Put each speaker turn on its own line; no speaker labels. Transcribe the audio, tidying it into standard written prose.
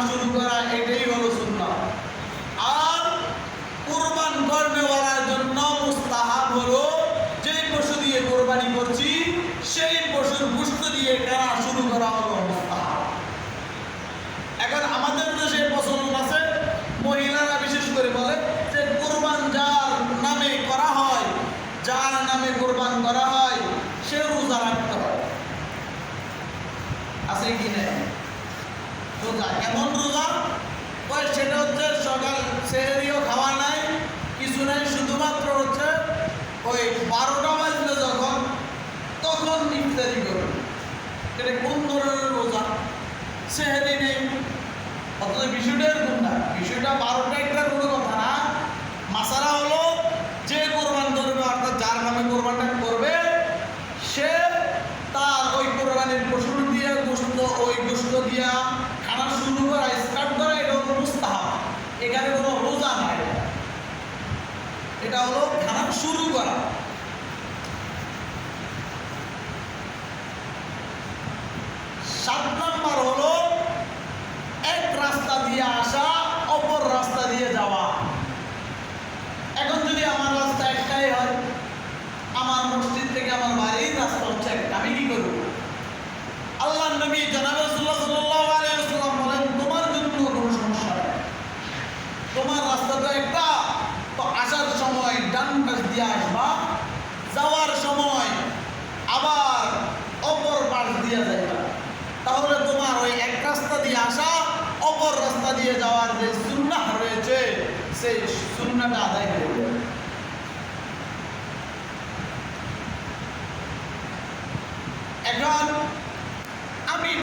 শুরু করা, এটাই হলো সুন্নাহ। আর কুরবান করনেওয়ালার জন্য মুস্তাহাব হলো যেই পশু দিয়ে কোরবানি করছি সেই পশুর গোশত দিয়ে কেনা শুরু করা হলো মুস্তাহাব। এখন আমাদের দেশে প্রচলন আছে, মহিলারা বিশেষ করে বলে যে কোরবান যার নামে করা হয়, যার নামে কোরবান করা হয় সে রোজা রাখতে হয়। আছে কি না? রোজা কেমন রোজা? ওই সেটা হচ্ছে সকাল সেহরিও খাওয়া নাই, কিছু নাই, শুধুমাত্র হচ্ছে ওই 12টা বাজলে যখন তখন ইফতারি করবে। এটা কোন ধরনের রোজা? সেহরি নেই, অথচ বিষয়টা এরকম না। বিষয়টা 12টা একটা কোনো কথা না। মাসালা হলো যে কোরবান ধরবে, অর্থাৎ যার নামে কোরবানটা করবে সে তার ওই কোরবানির পশুর দিয়ে গোশত, ওই গোশত দিয়া খানা শুরু করা, স্টার্ট করা, এটা হলো মুস্তাহাব। এখানে কোনো রোজা নাই, এটা হলো খানা শুরু করা। 7 নম্বর হলো এক রাস্তা দিয়ে আসা, অপর রাস্তা দিয়ে যাওয়া। এখন যদি আমার রাস্তা একটাই হয়, আমার মসজিদ থেকে আমার বাড়ির রাস্তা হচ্ছে একটা, আমি কি করব? আল্লাহর নবী জনাব রাসূলুল্লাহ সাল্লাল্লাহু আলাইহি ওয়াসাল্লাম বলেন, তোমার জন্য কোনো সমস্যা নেই, তোমার রাস্তা তো একটা, তো আসার সময় ডান পাশ দিয়ে আসবা, যাওয়ার সময় আবার অপর পাশ দিয়ে যাইবা। তাহলে তোমার ওই এক রাস্তা দিয়ে আসা, অপর রাস্তা দিয়ে যাওয়ার যে সুন্নাহ রয়েছে সেই সুন্নাহটা আদায় হয়ে যাবে। এখন